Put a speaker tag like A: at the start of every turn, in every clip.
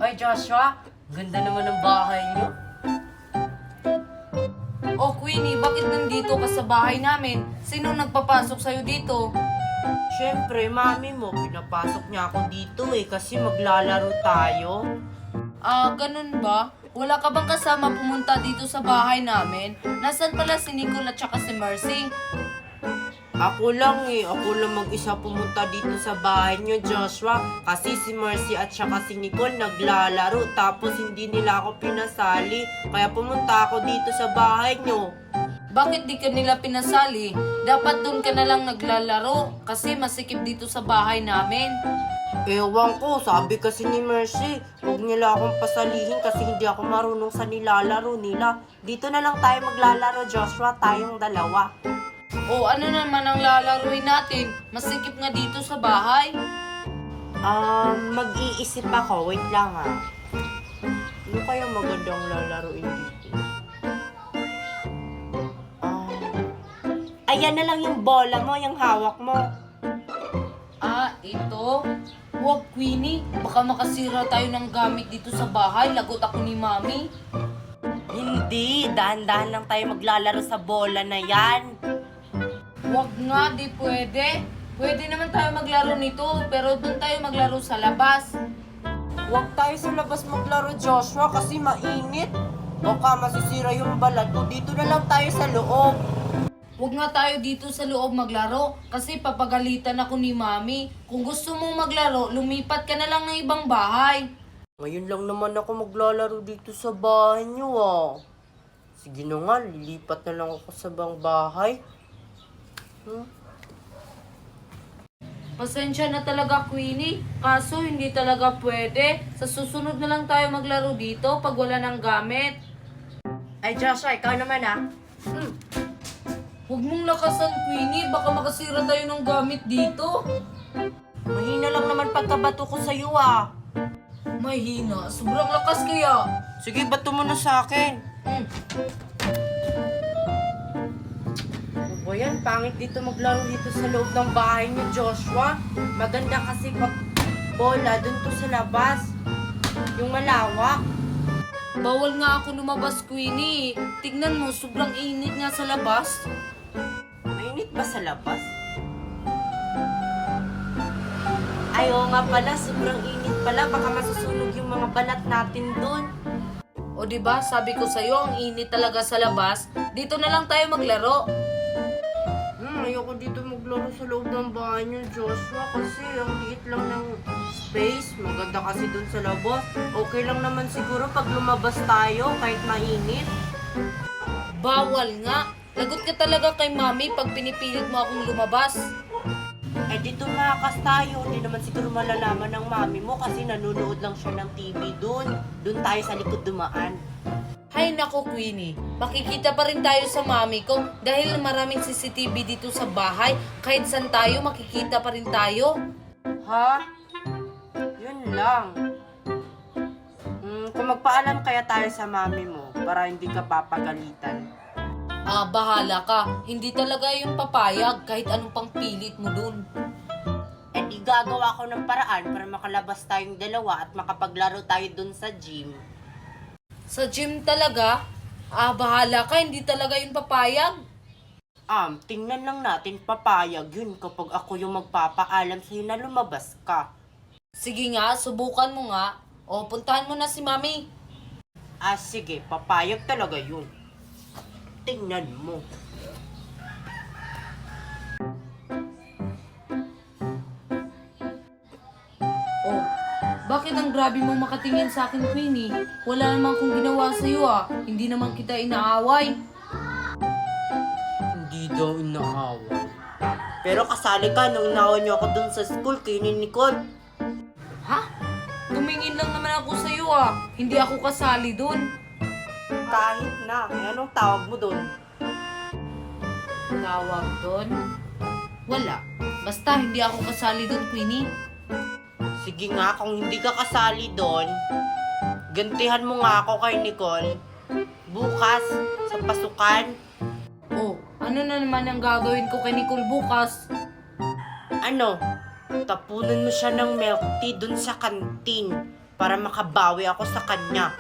A: Ay, Joshua, ganda naman ng bahay niyo.
B: Oh, Queenie, bakit nandito ka sa bahay namin? Sino nagpapasok sa'yo dito?
A: Siyempre, mami mo, pinapasok niya ako dito kasi maglalaro tayo.
B: Ganun ba? Wala ka bang kasama pumunta dito sa bahay namin? Nasaan pala si Nicole at saka si Mercy?
A: Ako lang ako lang mag-isa pumunta dito sa bahay niyo, Joshua. Kasi si Mercy at saka si Nicole naglalaro, tapos hindi nila ako pinasali. Kaya pumunta ako dito sa bahay niyo.
B: Bakit di ka nila pinasali? Dapat doon ka na lang naglalaro kasi masikip dito sa bahay namin.
A: Ewan ko, sabi kasi ni Mercy, huwag nila akong pasalihin kasi hindi ako marunong sa nilalaro nila. Dito na lang tayo maglalaro, Joshua, tayong dalawa.
B: O ano naman ang lalaruin natin? Masikip nga dito sa bahay.
A: Mag-iisip ako. Wait lang Ano kaya magandang lalaruin dito? Ayan na lang yung bola mo, yung hawak mo.
B: Ito? Huwag, Queenie. Baka makasira tayo ng gamit dito sa bahay. Lagot ako ni Mami.
A: Hindi, dahan-dahan lang tayo maglalaro sa bola na yan.
B: Huwag nga, di pwede. Pwede naman tayo maglaro nito, pero doon tayo maglaro sa labas.
A: Huwag tayo sa labas maglaro, Joshua, kasi mainit. Baka masisira yung balat mo. Dito na lang tayo sa loob.
B: Huwag nga tayo dito sa loob maglaro, kasi papagalitan ako ni Mami. Kung gusto mong maglaro, lumipat ka na lang ng ibang bahay.
A: Ngayon lang naman ako maglalaro dito sa bahay niyo Sige na nga, lilipat na lang ako sa bang bahay.
B: Pasensya na talaga, Queenie. Kaso hindi talaga pwede. Sa susunod na lang tayo maglaro dito pag wala ng gamit.
A: Ay, Joshua, ikaw naman
B: Huwag mong lakasan, Queenie. Baka makasira tayo ng gamit dito.
A: Mahina lang naman pagkabato ko sa'yo
B: Mahina. Sobrang lakas kaya.
A: Sige, bato mo na sa akin. Ano ba yan? Pangit dito maglaro dito sa loob ng bahay niyo, Joshua. Maganda kasi pag bola dun to sa labas. Yung malawak.
B: Bawal nga ako lumabas, Queenie. Tignan mo, sobrang init nga sa labas.
A: Mainit ba sa labas? Ay, oo nga pala, sobrang init pala. Baka masusunog yung mga balat natin dun.
B: O diba, sabi ko sa'yo, ang init talaga sa labas. Dito na lang tayo maglaro.
A: Ayoko dito maglaro sa loob ng bahay niyo, Joshua, kasi ang liit lang ng space. Maganda kasi dun sa labas. Okay lang naman siguro pag lumabas tayo kahit mainit.
B: Bawal nga. Lagot ka talaga kay Mami pag pinipilit mo akong lumabas.
A: Dito makas tayo. Hindi naman siguro malalaman ng mami mo kasi nanonood lang siya ng TV dun. Dun tayo sa likod dumaan.
B: Hay nako, Queenie. Makikita pa rin tayo sa Mami ko dahil maraming CCTV dito sa bahay. Kahit saan tayo, makikita pa rin tayo.
A: Ha? Yun lang. Kung magpaalam kaya tayo sa mami mo para hindi ka papagalitan.
B: Bahala ka. Hindi talaga yung papayag kahit anong pang pilit mo dun.
A: Di gagawa ko ng paraan para makalabas tayong dalawa at makapaglaro tayo dun sa gym.
B: Sa gym talaga? Bahala ka. Hindi talaga yung papayag.
A: Tingnan lang natin papayag yun kapag ako yung magpapaalam sa'yo na lumabas ka.
B: Sige nga, subukan mo nga. O, puntahan mo na si Mami.
A: Sige, papayag talaga yun. Tingnan mo.
B: Oh, bakit ang grabe mo makatingin sa akin, Queenie? Wala naman akong ginawa sa'yo Hindi naman kita inaaway.
A: Hindi daw inaaway. Pero kasali ka nung inaaway niyo ako dun sa school kay ni Nicole.
B: Ha? Tumingin lang naman ako sa'yo Hindi ako kasali dun.
A: Kahit na. Anong tawag mo dun?
B: Tawag dun? Wala. Basta hindi ako kasali dun, Queenie.
A: Sige nga, kung hindi ka kasali doon, gantihan mo nga ako kay Nicole. Bukas, sa pasukan.
B: Oh, ano na naman ang gagawin ko kay Nicole bukas?
A: Tapunan mo siya ng milk tea dun sa kantin. para makabawi ako sa kanya.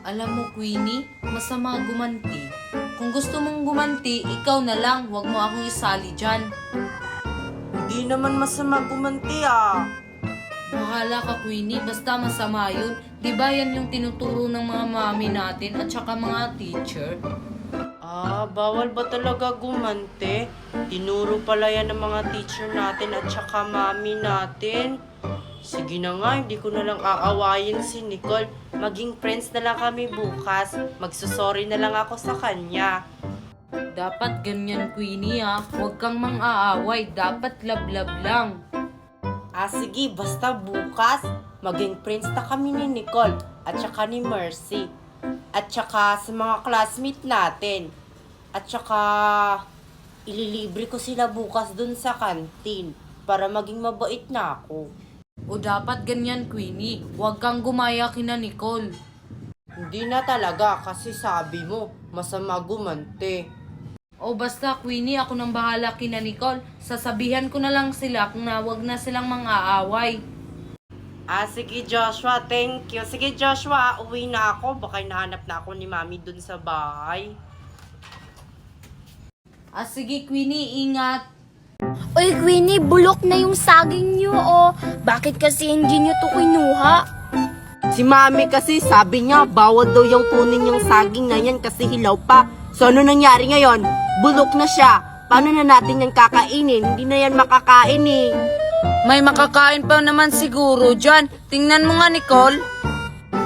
B: Alam mo, Queenie, masama gumanti. Kung gusto mong gumanti, ikaw na lang. Huwag mo akong isali dyan.
A: Hindi naman masama gumanti ah.
B: Bahala ka, Queenie. Basta masama yun. Di ba yan yung tinuturo ng mga mami natin at saka mga teacher?
A: Bawal ba talaga gumanti? Tinuro pala yan ng mga teacher natin at saka mami natin. Sige na nga, hindi ko na lang aawayin si Nicole. Maging friends na lang kami bukas. Magsusorry na lang ako sa kanya.
B: Dapat ganyan, Queenie, ha? Huwag kang mang-aaway. Dapat love-love lang.
A: Sige, basta bukas, maging friends na kami ni Nicole at saka ni Mercy. At saka sa mga classmate natin. At saka ililibre ko sila bukas dun sa kantin para maging mabait na ako.
B: O dapat ganyan, Queenie. Huwag kang gumaya kina Nicole.
A: Hindi na talaga kasi sabi mo, masama gumanti.
B: O basta, Queenie, ako nang bahala kina Nicole. Sasabihan ko na lang sila kung na huwag na silang mang-aaway.
A: Sige Joshua, thank you. Sige Joshua, uwi na ako. Baka hinahanap na ako ni Mami dun sa bahay.
B: Sige, Queenie, ingat.
C: Uy, Queenie, bulok na yung saging niyo, oh. Bakit kasi hindi niyo to kinuha?
A: Si Mami kasi sabi niya, bawal daw yung kunin yung saging na yan kasi hilaw pa. So ano nangyari ngayon? Bulok na siya. Paano na natin yan kakainin? Hindi na yan makakain eh.
B: May makakain pa naman siguro dyan. Tingnan mo nga, Nicole.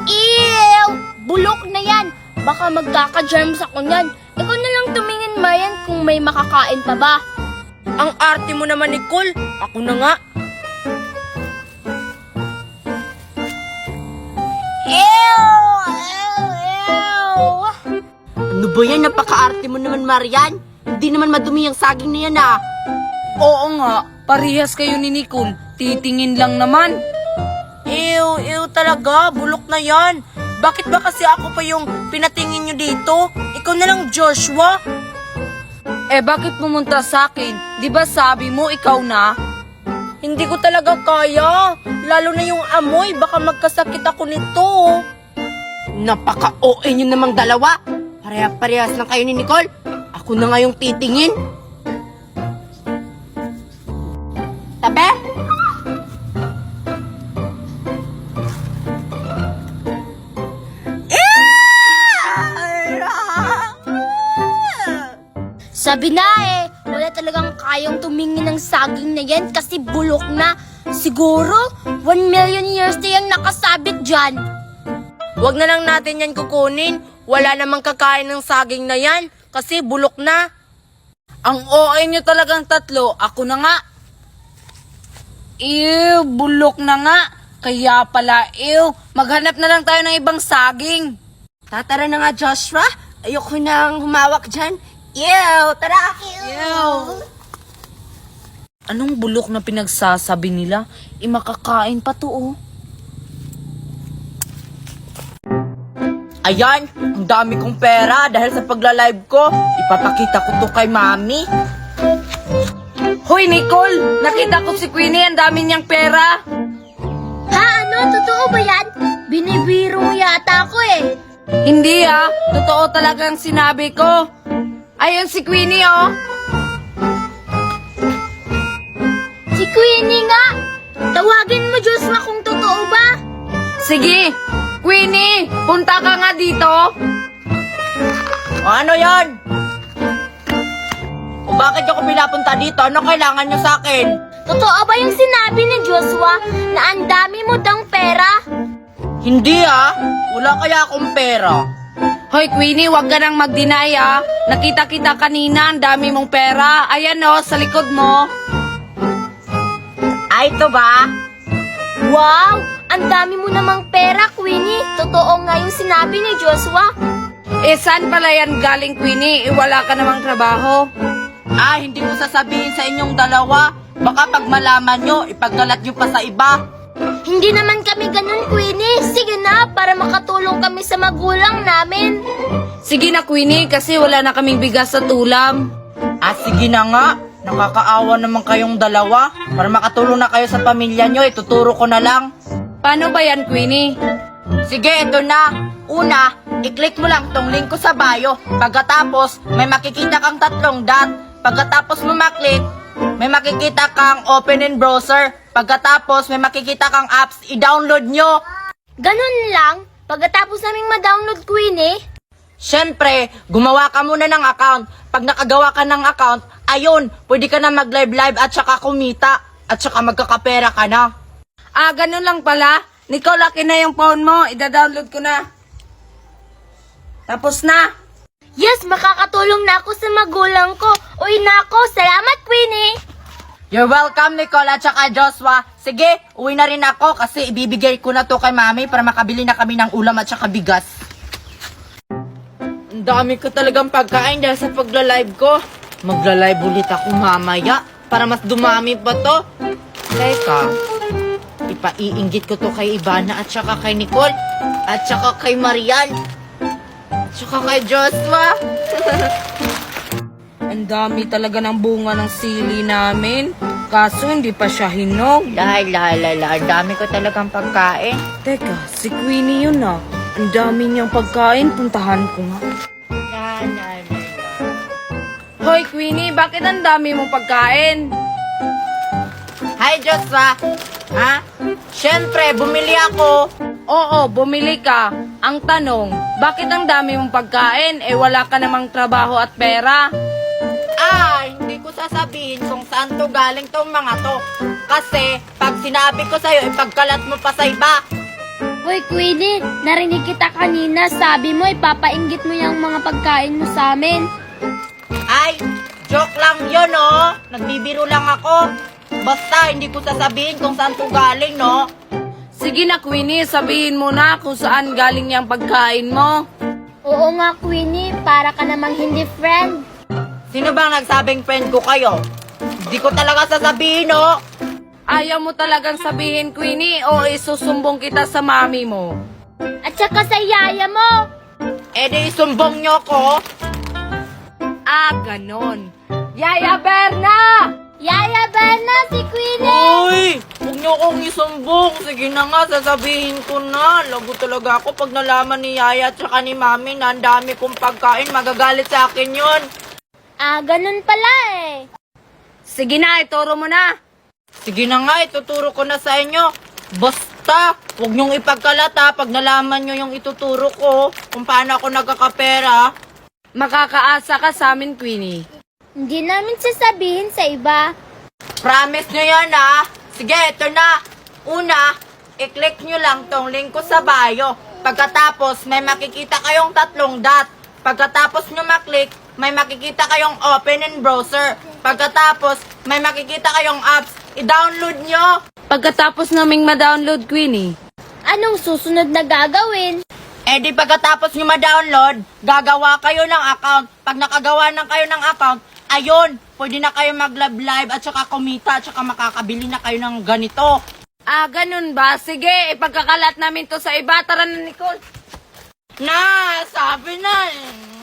C: Ew! Bulok na yan. Baka magkaka-germs ako niyan. Ikaw na lang tumingin, Mayan, kung may makakain pa ba.
A: Ang arte mo naman, Nicole. Ako na nga.
C: Ew! Ew! Ew!
A: Ano ba yan? Napaka-arte mo naman, Marian. Hindi naman madumi yung saging na yan ah.
B: Oo nga, parehas kayo ni Nicole. Titingin lang naman.
A: Ew talaga. Bulok na yan. Bakit ba kasi ako pa yung pinatingin nyo dito? Ikaw na lang, Joshua.
B: Bakit pumunta sa akin? Di ba sabi mo ikaw na?
A: Hindi ko talaga kaya. Lalo na yung amoy. Baka magkasakit ako nito. Napaka-OA nyo namang dalawa. Pareha-parehas lang kayo ni Nicole. Ako na nga yung titingin. Tabi?
C: Sabi na wala talagang kayang tumingin ng saging na yan kasi bulok na. Siguro, 1 million years na yung nakasabit dyan.
A: Huwag na lang natin yan kukunin. Wala namang kakain ng saging na yan kasi bulok na.
B: Ang OA nyo talagang tatlo, ako na nga. Ew, bulok na nga. Kaya pala, ew, maghanap na lang tayo ng ibang saging.
A: Tatara na nga, Joshua. Ayoko nang humawak dyan. Ew, tara.
B: Ew. Anong bulok na pinagsasabi nila? Makakain pa to, oh.
A: Ayan, ang dami kong pera dahil sa pagla-live ko. Ipapakita ko to kay Mami.
B: Hoy, Nicole! Nakita ko si Queenie, ang dami niyang pera.
C: Ha? Ano? Totoo ba yan? Binibiro mo yata ako
B: Hindi totoo talagang sinabi ko. Ayun si Queenie, oh.
C: Si Queenie nga! Tawagin mo, Joshua, kung totoo ba?
B: Sige, Queenie, punta ka nga dito.
A: Ano yan? O bakit ako pinapunta dito? Ano kailangan nyo sa akin?
C: Totoo ba yung sinabi ni Joshua na ang dami mo dang pera?
A: Hindi wala kaya akong pera.
B: Hoy, Queenie, wag ka nang mag-deny, Nakita kita kanina, ang dami mong pera. Ayan, sa likod mo.
A: Ito ba?
C: Wow! Ang dami mo namang pera, Queenie. Totoo nga yung sinabi ni Joshua.
B: Saan pala yan galing, Queenie? Wala ka namang trabaho.
A: Hindi ko sasabihin sa inyong dalawa. Baka pag malaman nyo, ipaggalat nyo pa sa iba.
C: Hindi naman kami ganun, Queenie. Sige na, para makatulong kami sa magulang namin.
B: Sige na, Queenie, kasi wala na kaming bigas sa ulam.
A: Sige na nga. Nakakaawa naman kayong dalawa. Para makatulong na kayo sa pamilya nyo, ituturo ko na lang.
B: Paano ba yan, Queenie?
D: Sige, ito na. Una, i-click mo lang tong link ko sa bio. Pagkatapos, may makikita kang 3 dot. Pagkatapos mo maklik, may makikita kang open in browser. Pagkatapos, may makikita kang apps. I-download nyo.
C: Ganun lang, pagkatapos naming ma-download, Queenie.
D: Siyempre, gumawa ka muna ng account. Pag nakagawa ka ng account, ayun, pwede ka na mag-live at saka kumita. At saka magkakapera ka na.
B: Ah, ganun lang pala. Nicole, akin na yung phone mo. Ida-download ko na. Tapos na.
C: Yes, makakatulong na ako sa magulang ko. Uy, nako, salamat, Queenie.
D: You're welcome, Nicole at saka Joshua. Sige, uwi na rin ako kasi ibibigay ko na to kay mami para makabili na kami ng ulam at saka bigas. Ang dami ko talagang pagkain dahil sa pagla-live ko. Magla-live ulit ako mamaya para mas dumami pa to. Teka, ipaiinggit ko to kay Ivana at saka kay Nicole at saka kay Marian at saka kay Joshua.
B: Ang dami talaga ng bunga ng sili namin. Kaso hindi pa siya hinog.
D: Ang dami ko talagang pagkain.
B: Teka, si Queenie yun ah. Ang dami niyang pagkain. Puntahan ko nga. Hoy, Queenie, bakit ang dami mong pagkain?
D: Hi, Joshua. Ha? Siyempre, bumili ako.
B: Oo, bumili ka. Ang tanong, bakit ang dami mong pagkain? Eh, wala ka namang trabaho at pera.
D: Hindi ko sasabihin kung saan to galing tong mga to. Kasi, pag sinabi ko sa'yo, ipagkalat mo pa sa iba.
C: Hoy, Queenie, narinig kita kanina. Sabi mo, ipapainggit mo yung mga pagkain mo sa amin.
D: Ay, joke lang yun, oh. Nagbibiro lang ako. Basta, hindi ko sasabihin kung saan to galing, no?
B: Sige na, Queenie, sabihin mo na kung saan galing yung pagkain mo.
C: Oo nga, Queenie, para ka namang hindi friend.
D: Sino bang nagsabing friend ko kayo? Hindi ko talaga sasabihin, no?
B: Ayaw mo talagang sabihin, Queenie, o isusumbong kita sa mami mo.
C: At saka sa yaya mo.
D: Eh di isumbong nyo ko.
B: Ah, ganon. Yaya Berna!
C: Yaya Berna, si Queenie.
D: Uy! Huwag nyo kong isumbong. Sige na nga, sasabihin ko na. Lago talaga ako pag nalaman ni Yaya at saka ni Mami na ang dami kong pagkain. Magagalit sa akin yun.
C: Ah, ganun pala eh.
B: Sige na, ituro mo na.
D: Sige na nga, ituturo ko na sa inyo. Basta, huwag nyong ipagkalat ha, pag nalaman nyo yung ituturo ko, kung paano ako nagkakapera.
B: Makakaasa ka sa amin, Queenie.
C: Hindi namin sasabihin sa iba.
D: Promise nyo yan ha. Sige, ito na. Una, i-click nyo lang tong link ko sa bio. Pagkatapos, may makikita kayong 3 dot. Pagkatapos nyo maklik, may makikita kayong open in browser. Pagkatapos, may makikita kayong apps. I-download nyo.
B: Pagkatapos naming ma-download, Queenie.
C: Anong susunod na gagawin?
D: Eh di pagkatapos nyo ma-download, gagawa kayo ng account. Pag nakagawa na kayo ng account, ayun, pwede na kayo mag-live at saka kumita at saka makakabili na kayo ng ganito.
B: Ah, ganun ba? Sige, ipagkakalat namin to sa iba. Tara na, Nicole.
D: Na, sabi na eh.